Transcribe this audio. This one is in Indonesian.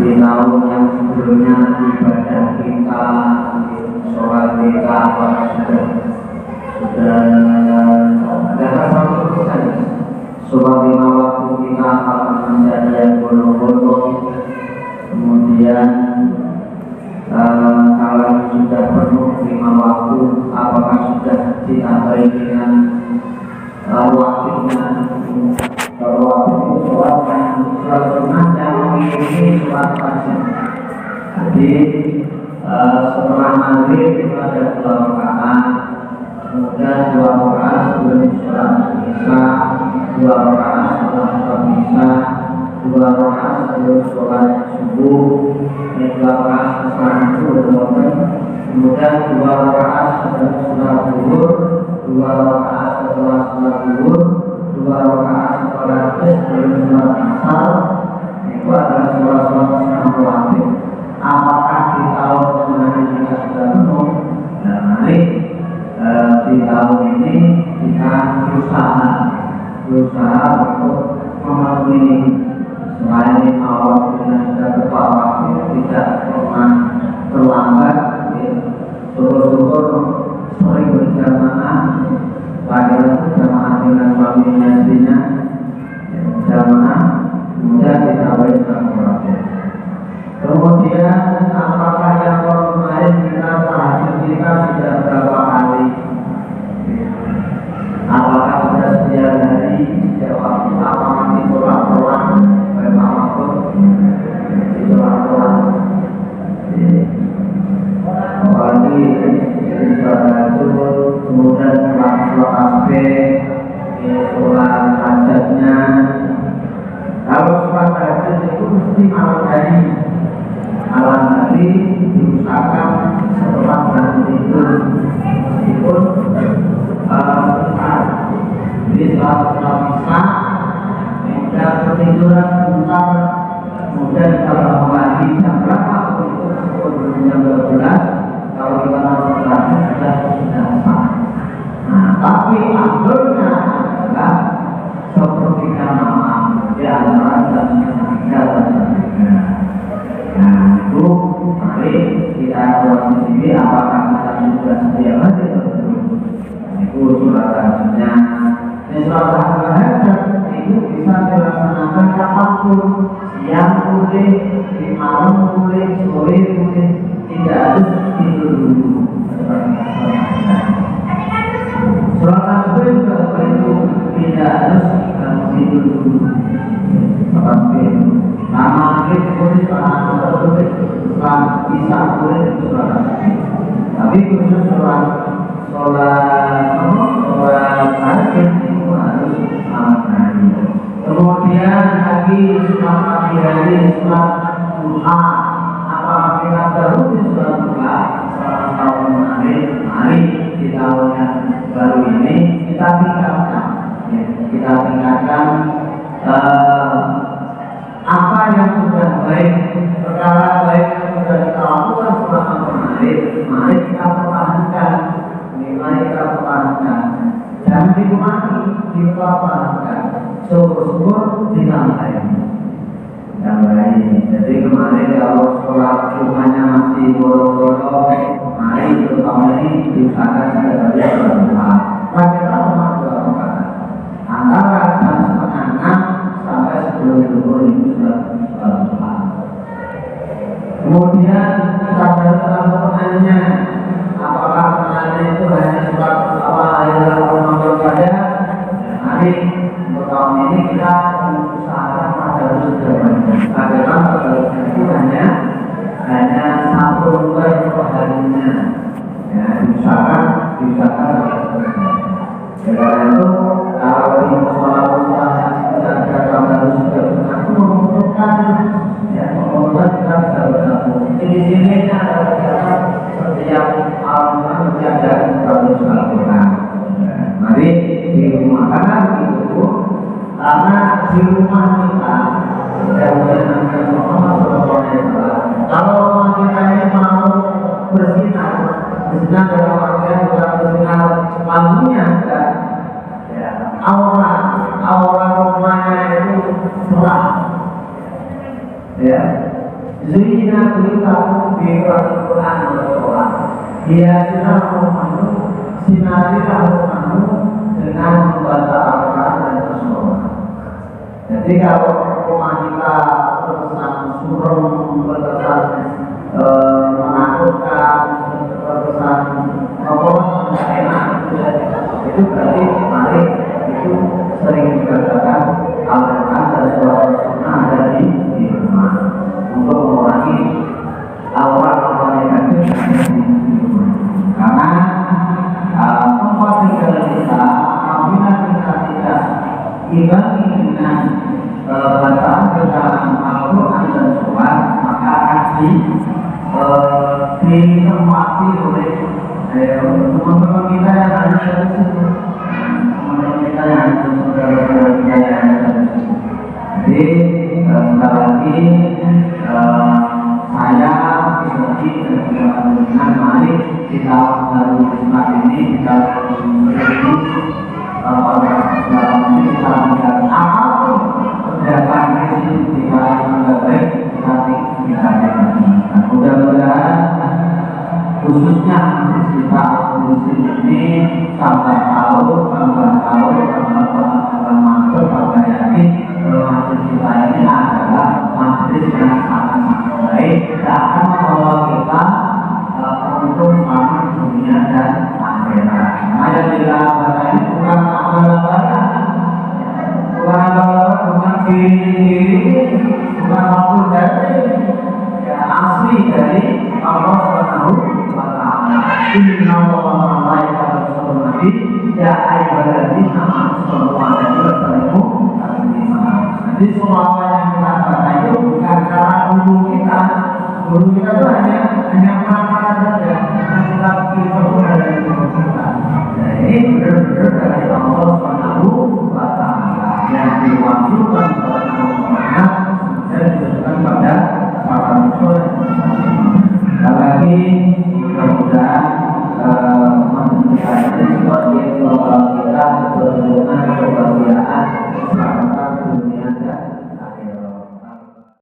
di tahun yang sebelumnya ibadah kita, sholat kita sudah ada 100%. Sholat 5 waktu kita apakah masih ada yang bolong-bolong. Kemudian kalau sudah penuh 5 waktu, apakah sudah ditambahi dengan waktunya? Kalau waktu itu sholat sunnah yang memiliki sholat wajib. Jadi setelah maghrib itu ada 2 rakaat, kemudian 2 rakaat sebelum sholat isya, 2 rakaat setelah sholat isya, 2 rakaat sebelum sholat subuh, 2 rakaat setelah subuh, kemudian 2 rakaat sebelum sholat zuhur, 2 rakaat setelah sholat zuhur, 2 rakaat setelah sebelum sholat asar. Itu adalah sholat-sholat sunnah wajib. Apakah di tahun kemarin kita sudah penuh? Dan mari di tahun ini kita berusaha untuk memenuhi selain 5 waktu yang sudah tepat waktu, tidak pernah terlambat. Syukur-syukur sering berjamaah, padahal jamaah dengan suaminya istrinya, jamaah kemudian ditambah sholat. Kemudian apakah yang kemarin kita tahajud kita sudah berapa kali? Apakah sudah setiap hari, setiap waktu, apa masih sholat-sholat? Baik Pak Mahfud, sholat-sholat. Apalagi sholat tahajud, kemudian sholat tasbih, sholat hajatnya. Kalau sholat tahajud itu mesti malam hari. Malam hari diusahakan setelah bangun tidur, meskipun jadi sholat isya, kemudian ketiduran sebentar, kemudian kalau lagi jam berapa itu meskipun jam 12, kalau kita mau sholat sudah sah. Nah, tapi akhirnya adalah sepertiga malam di antara jam 3 dan jam 3. Nah, itu mari kita buat sendiri apakah kita sudah setiap hari atau belum. Itu sholat tahajudnya. Sholat tahajud itu bisa dilaksanakan kapanpun, siang boleh, di malam boleh, sore boleh, tidak harus tidur dulu. Sholat tahajud juga begitu, tidak harus tidur dulu. Tetapi nama kita boleh bisa boleh sholat. Tapi khusus sholat tahajud itu harus malam hari. Kemudian lagi sholat pagi hari, sholat duha. Apakah kita terus sholat duha selama tahun kemarin? Mari di tahun yang baru ini kita tingkatkan. Apa yang sudah baik, perkara baik yang sudah kita lakukan selama kemarin, mari kita pertahankan. Jangan dikumati, kita pertahankan. Syukur-syukur ditambahin. Jadi kemarin kalau sholat Jumatnya masih bolong-bolong, mari terutama ini diusahakan sebagai sholat duha. Kita rumah 2 rakaat antara jam 5:30 sampai sebelum zuhur itu sholat duha. Kemudian kita baca Al-Qur'annya. Apakah Qur'annya itu hanya surat ayat Al-Qur'an saja? Mari untuk tahun ini kita usahakan pada sudah banyak. Padahal itu hanya 1 lembar per harinya. Ya, diusahakan karena itu kalau di musola yang sudah ada gambar sudah aku mengumpulkan kita bisa bergabung. Di sini ada setiap malam ada bagus Al-Quran. Mari di rumah karena begitu, karena di rumah kita yang menyenangkan Muhammad SAW. Kalau rumah kita ini mau bersinar dalam artian bukan bersinar lampunya, aura rumahnya itu cerah, ya. Zina beritahu biwal Quran bersolat. Hiasilah rumahmu, sinarilah rumahmu dengan membaca Al-Quran dan bersolat. Jadi kalau rumah kita terkesan suram, terkesan menakutkan, terkesan tidak enak, itu berarti mari itu sering dibacakan Al-Quran dan suara sunnah ada di rumah untuk mengurangi aura-aura negatif di rumah. Karena tempat tinggal kita apabila kita tidak imbangi dengan bacaan Al-Quran dan sunnah, maka akan ditempati oleh teman-teman kita yang ada di situ, teman-teman kita yang ada di saudara-saudara kita yang ada di situ. Jadi sekali lagi saya pribadi dan juga dengan mari kita baru Islam ini kita berdiri dalam ini kita melihat apapun kegiatan ini jika tidak baik kita mudah-mudahan khususnya kita muslim ini tambah tahu tambah mantap tambah yakin majelis kita ini adalah majelis yang sangat-sangat baik dan akan membawa kita untuk selamat dunia dan akhirat. Ayat baca ini bukan abal-abalan, bukan diri, bukan waktu dari asli dari Allah Subhanahu wa Ta'ala. Inna Allaha wa malaikatahu yusholluna 'alan nabi ya ayyuhalladzina amanu shollu 'alaihi wa sallimu taslima. Jadi semua yang kita baca itu bukan karena guru kita itu hanya mengatakan saja, kita itu